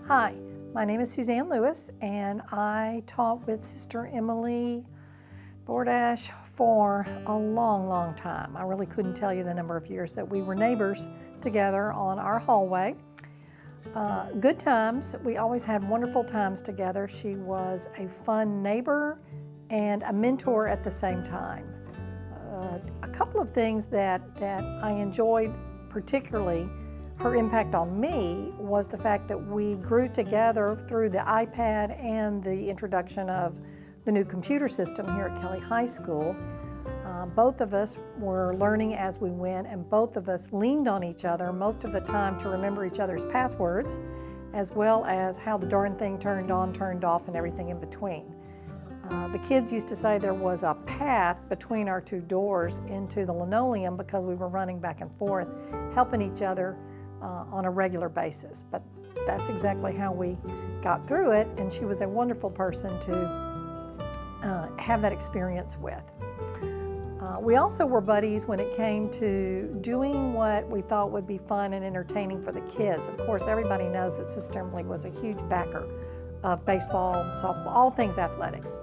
Hi, my name is Suzanne Lewis, and I taught with Sister Emily Bordages for a long, long time. I really couldn't tell you the number of years that we were neighbors together on our hallway. Good times. We always had wonderful times together. She was a fun neighbor and a mentor at the same time. A couple of things that I enjoyed, particularly her impact on me, was the fact that we grew together through the iPad and the introduction of the new computer system here at Kelly High School. Both of us were learning as we went, and both of us leaned on each other most of the time to remember each other's passwords, as well as how the darn thing turned on, turned off, and everything in between. The kids used to say there was a path between our two doors into the linoleum because we were running back and forth, helping each other on a regular basis. But that's exactly how we got through it, and she was a wonderful person to have that experience with. We also were buddies when it came to doing what we thought would be fun and entertaining for the kids. Of course, everybody knows that Sister Emily was a huge backer of baseball, softball, all things athletics.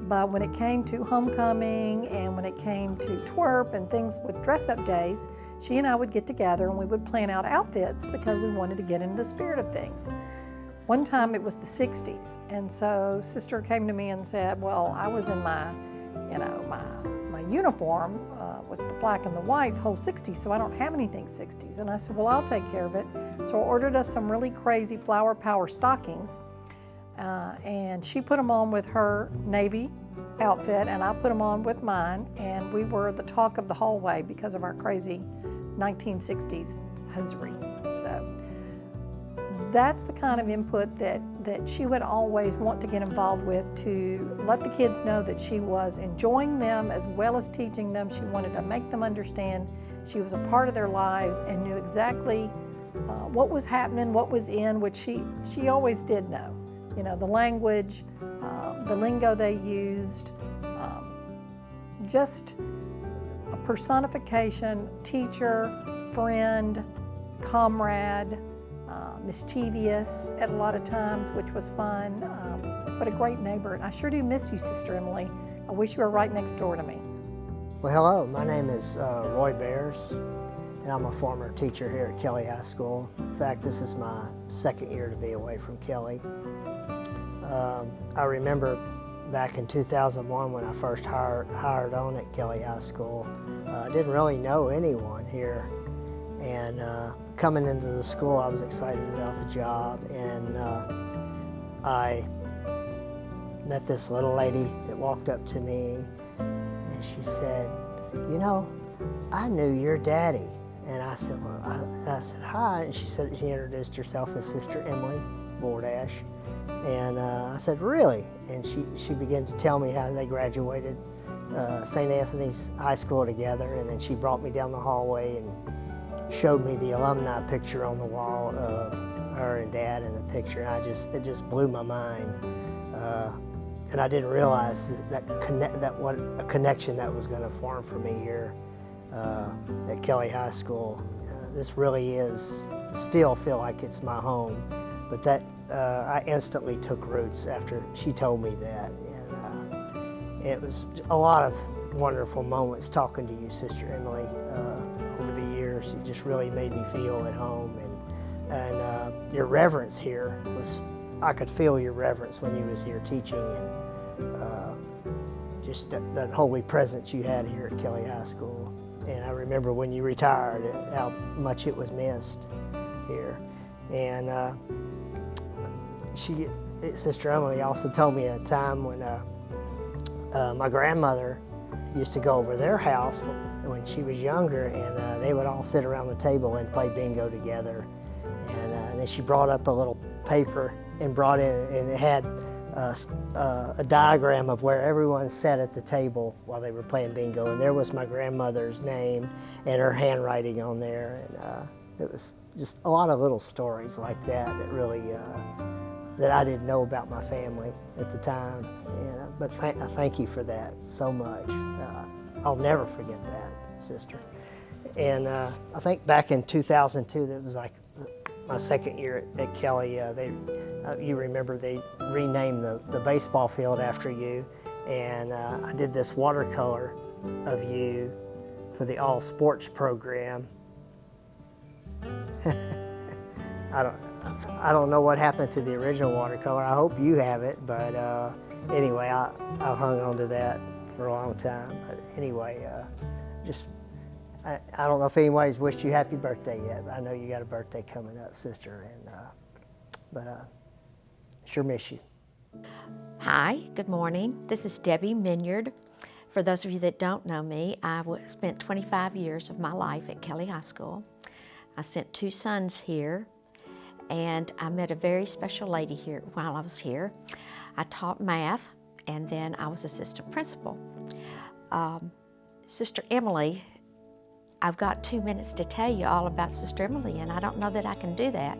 But when it came to homecoming and when it came to twerp and things with dress-up days, she and I would get together and we would plan out outfits because we wanted to get into the spirit of things. One time it was the 60s, and so Sister came to me and said, well, I was in my uniform with the black and the white the whole 60s, so I don't have anything 60s. And I said, well, I'll take care of it. So I ordered us some really crazy flower power stockings, and she put them on with her Navy outfit, and I put them on with mine, and we were the talk of the hallway because of our crazy 1960s hosiery. So that's the kind of input that she would always want to get involved with, to let the kids know that she was enjoying them as well as teaching them. She wanted to make them understand she was a part of their lives and knew exactly what was happening, what was in, which she always did know. You know, the language, the lingo they used, just a personification, teacher, friend, comrade, mischievous at a lot of times, which was fun, but a great neighbor. And I sure do miss you, Sister Emily. I wish you were right next door to me. Well, hello, my name is Roy Bears, and I'm a former teacher here at Kelly High School. In fact, this is my second year to be away from Kelly. I remember back in 2001 when I first hired on at Kelly High School. I didn't really know anyone here, and coming into the school, I was excited about the job, and I met this little lady that walked up to me, and she said, you know, I knew your daddy. And I said, well, I said, hi, and she introduced herself as Sister Emily Bordages. And I said, really? And she began to tell me how they graduated St. Anthony's High School together, and then she brought me down the hallway and showed me the alumni picture on the wall of her and Dad in the picture. And it just blew my mind. And I didn't realize what a connection that was going to form for me here at Kelly High School. This really is, still feel like it's my home. But that I instantly took roots after she told me that. And it was a lot of wonderful moments talking to you, Sister Emily, over the years. You just really made me feel at home. And your reverence here was, I could feel your reverence when you was here teaching, and just that holy presence you had here at Kelly High School. And I remember when you retired, how much it was missed here. And Sister Emily also told me a time when my grandmother used to go over their house when she was younger, and they would all sit around the table and play bingo together. And then she brought up a little paper and brought in, and it had a diagram of where everyone sat at the table while they were playing bingo, and there was my grandmother's name and her handwriting on there. And it was just a lot of little stories like that that really that I didn't know about my family at the time. And but I thank you for that so much. I'll never forget that, Sister. And I think back in 2002, that was like my second year at Kelly, you remember they renamed the baseball field after you, and I did this watercolor of you for the all sports program. I don't know what happened to the original watercolor. I hope you have it, but anyway, I've hung on to that for a long time. But anyway, I don't know if anybody's wished you happy birthday yet, but I know you got a birthday coming up, sister, and but sure miss you. Hi, good morning. This is Debbie Minyard. For those of you that don't know me, I spent 25 years of my life at Kelly High School. I sent 2 sons here, and I met a very special lady here while I was here. I taught math, and then I was assistant principal. Sister Emily, I've got 2 minutes to tell you all about Sister Emily, and I don't know that I can do that,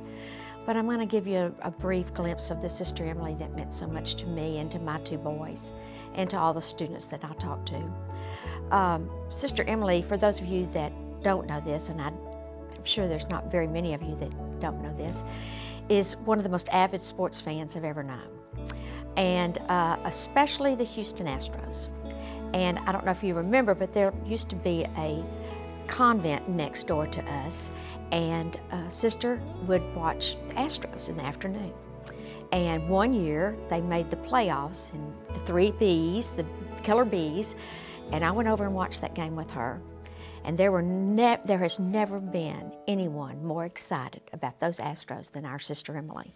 but I'm going to give you a brief glimpse of the Sister Emily that meant so much to me and to my 2 boys and to all the students that I talked to. Sister Emily, for those of you that don't know this, and I'm sure there's not very many of you that don't know this, is one of the most avid sports fans I've ever known, and especially the Houston Astros. And I don't know if you remember, but there used to be a convent next door to us, and Sister would watch the Astros in the afternoon. And one year they made the playoffs in the 3 Bs, the Killer Bees, and I went over and watched that game with her. And there has never been anyone more excited about those Astros than our Sister Emily.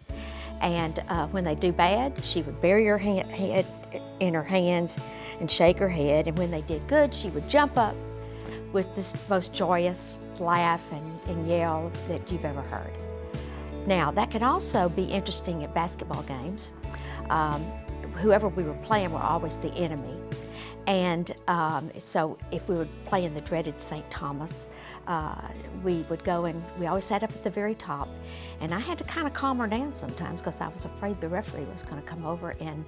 And when they do bad, she would bury her head in her hands and shake her head. And when they did good, she would jump up with this most joyous laugh and yell that you've ever heard. Now, that can also be interesting at basketball games. Whoever we were playing were always the enemy. And so if we were playing the dreaded St. Thomas, we would go and we always sat up at the very top. And I had to kind of calm her down sometimes because I was afraid the referee was going to come over and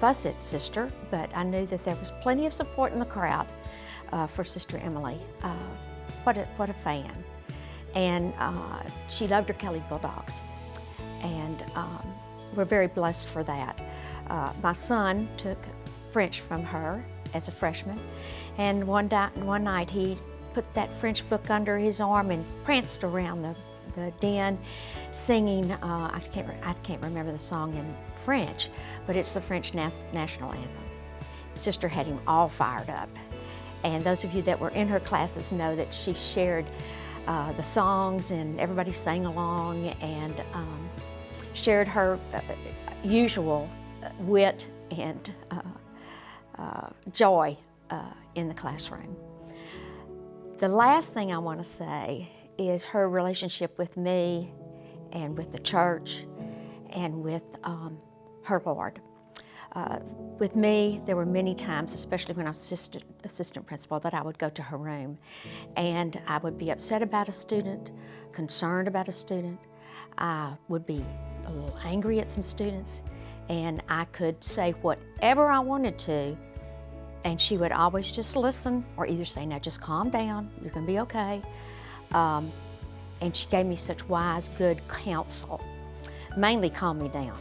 fuss at Sister. But I knew that there was plenty of support in the crowd for Sister Emily. What a fan. And she loved her Kelly Bulldogs. And we're very blessed for that. My son took French from her as a freshman, and one night he put that French book under his arm and pranced around the den singing, I can't remember the song in French, but it's the French national anthem. Sister had him all fired up. And those of you that were in her classes know that she shared the songs and everybody sang along, and shared her usual wit and joy in the classroom. The last thing I want to say is her relationship with me and with the church and with her Lord. With me, there were many times, especially when I was assistant principal, that I would go to her room and I would be upset about a student, concerned about a student. I would be a little angry at some students, and I could say whatever I wanted to, and she would always just listen or either say, "Now just calm down, you're gonna be okay." And she gave me such wise, good counsel, mainly calm me down.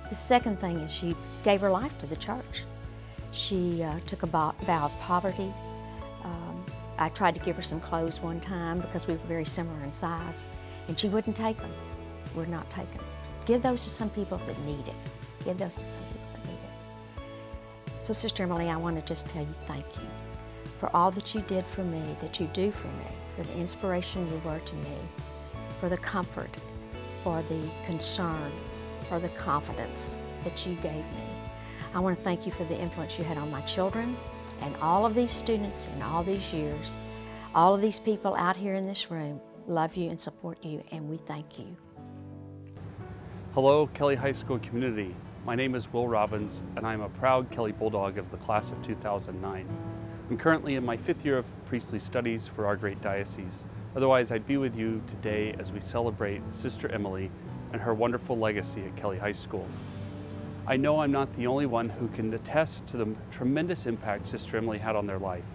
The second thing is she gave her life to the church. She took a vow of poverty. I tried to give her some clothes one time because we were very similar in size, and she wouldn't take them. We're not taking them. Give those to some people that need it. Give those to some people that need it. So Sister Emily, I want to just tell you thank you for all that you did for me, that you do for me, for the inspiration you were to me, for the comfort, for the concern, for the confidence that you gave me. I want to thank you for the influence you had on my children and all of these students in all these years. All of these people out here in this room love you and support you, and we thank you. Hello, Kelly High School community. My name is Will Robbins, and I'm a proud Kelly Bulldog of the class of 2009. I'm currently in my 5th year of priestly studies for our great diocese. Otherwise, I'd be with you today as we celebrate Sister Emily and her wonderful legacy at Kelly High School. I know I'm not the only one who can attest to the tremendous impact Sister Emily had on their life.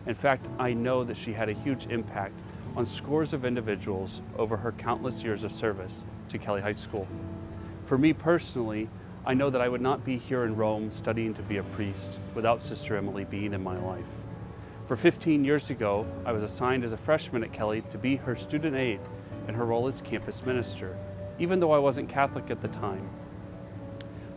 In fact, I know that she had a huge impact on scores of individuals over her countless years of service to Kelly High School. For me personally, I know that I would not be here in Rome studying to be a priest without Sister Emily being in my life. For 15 years ago, I was assigned as a freshman at Kelly to be her student aide in her role as campus minister, even though I wasn't Catholic at the time.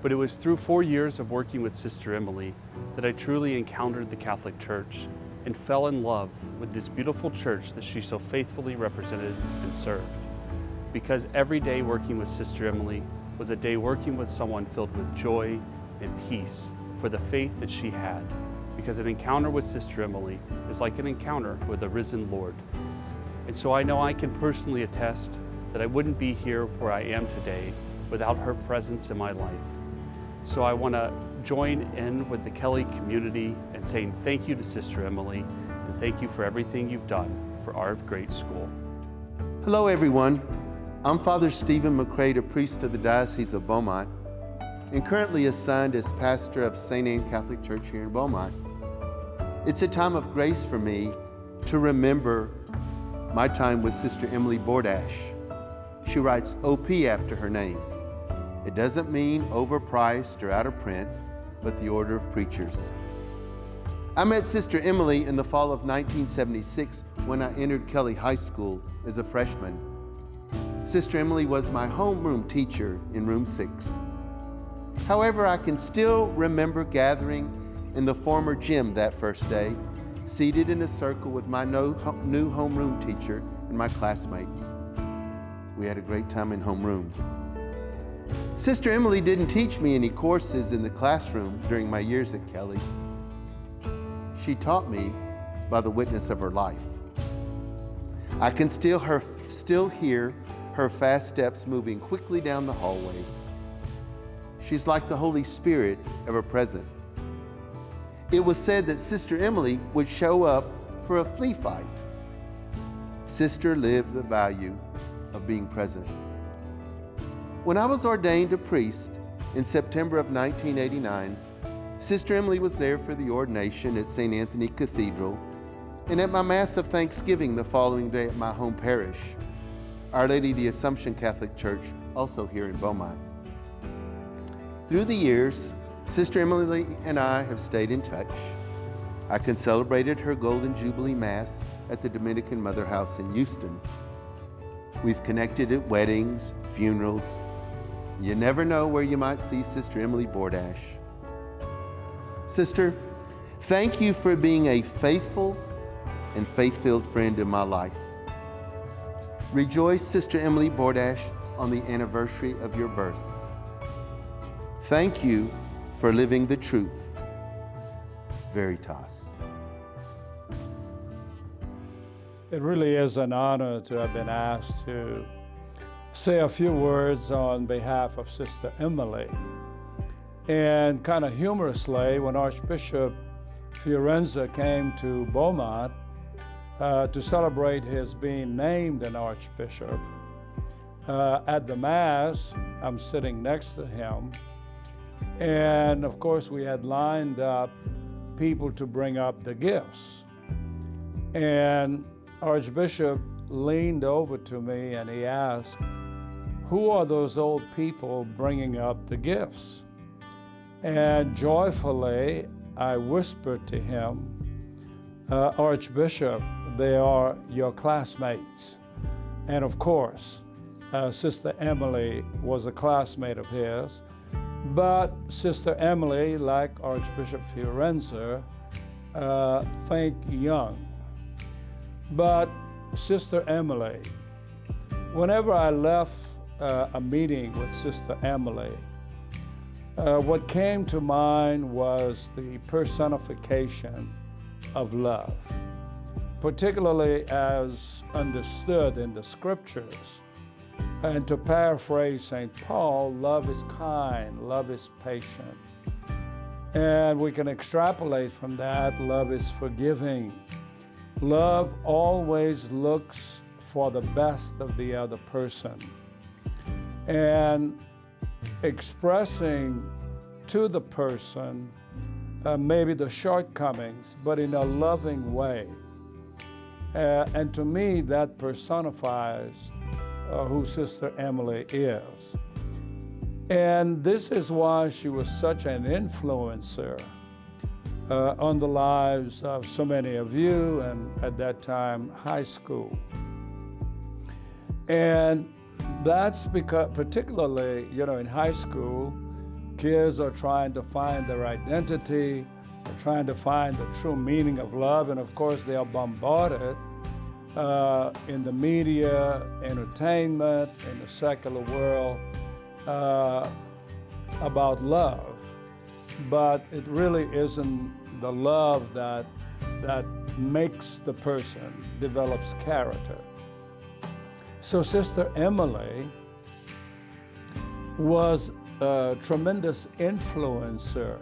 But it was through 4 years of working with Sister Emily that I truly encountered the Catholic Church and fell in love with this beautiful church that she so faithfully represented and served. Because every day working with Sister Emily was a day working with someone filled with joy and peace for the faith that she had. Because an encounter with Sister Emily is like an encounter with the risen Lord. And so I know I can personally attest that I wouldn't be here where I am today without her presence in my life. So I want to join in with the Kelly community and saying thank you to Sister Emily and thank you for everything you've done for our great school. Hello everyone. I'm Father Stephen McCrae, a priest of the Diocese of Beaumont, and currently assigned as pastor of St. Anne Catholic Church here in Beaumont. It's a time of grace for me to remember my time with Sister Emily Bordages. She writes OP after her name. It doesn't mean overpriced or out of print, but the Order of Preachers. I met Sister Emily in the fall of 1976 when I entered Kelly High School as a freshman. Sister Emily was my homeroom teacher in room 6. However, I can still remember gathering in the former gym that first day, seated in a circle with my new homeroom teacher and my classmates. We had a great time in homeroom. Sister Emily didn't teach me any courses in the classroom during my years at Kelly. She taught me by the witness of her life. I can still hear her fast steps moving quickly down the hallway. She's like the Holy Spirit ever present. It was said that Sister Emily would show up for a flea fight. Sister lived the value of being present. When I was ordained a priest in September of 1989, Sister Emily was there for the ordination at St. Anthony Cathedral and at my Mass of Thanksgiving the following day at my home parish, Our Lady of the Assumption Catholic Church, also here in Beaumont. Through the years, Sister Emily and I have stayed in touch. I can celebrated her Golden Jubilee Mass at the Dominican Mother House in Houston. We've connected at weddings, funerals. You never know where you might see Sister Emily Bordages. Sister, thank you for being a faithful and faith-filled friend in my life. Rejoice, Sister Emily Bordages, on the anniversary of your birth. Thank you for living the truth. Veritas. It really is an honor to have been asked to say a few words on behalf of Sister Emily. And kind of humorously, when Archbishop Fiorenza came to Beaumont to celebrate his being named an archbishop, at the Mass, I'm sitting next to him. And of course, we had lined up people to bring up the gifts. And Archbishop leaned over to me and he asked, "Who are those old people bringing up the gifts?" And joyfully, I whispered to him, "Archbishop, they are your classmates." And of course, Sister Emily was a classmate of his. But Sister Emily, like Archbishop Fiorenza, think young. But Sister Emily, whenever I left a meeting with Sister Emily, what came to mind was the personification of love, particularly as understood in the scriptures. And to paraphrase St. Paul, love is kind, love is patient. And we can extrapolate from that, love is forgiving. Love always looks for the best of the other person. And expressing to the person maybe the shortcomings, but in a loving way. And to me, that personifies who Sister Emily is. And this is why she was such an influencer on the lives of so many of you, and at that time, high school. And that's because, particularly, in high school, kids are trying to find their identity, they're trying to find the true meaning of love, and of course, they are bombarded in the media, entertainment, in the secular world about love. But it really isn't the love that makes the person, develops character. So Sister Emily was a tremendous influencer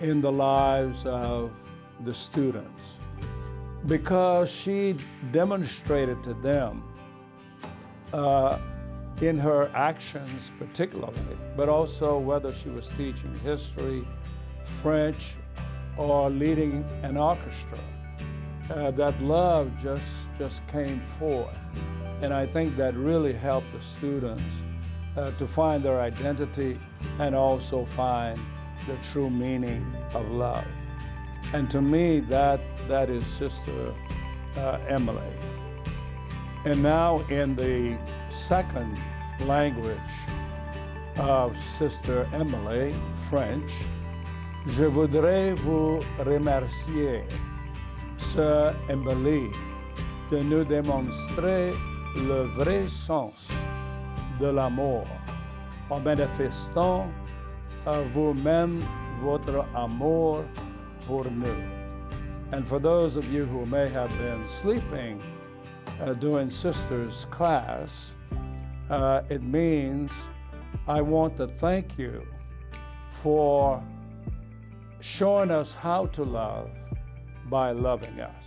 in the lives of the students because she demonstrated to them in her actions particularly, but also whether she was teaching history, French, or leading an orchestra, that love just came forth. And I think that really helped the students to find their identity and also find the true meaning of love. And to me, that is Sister Emily. And now in the second language of Sister Emily, French, je voudrais vous remercier, Sœur Emily, de nous démontrer le vrai sens de l'amour en manifestant à vous-même votre amour pour nous. And for those of you who may have been sleeping during Sister's class, it means I want to thank you for showing us how to love by loving us.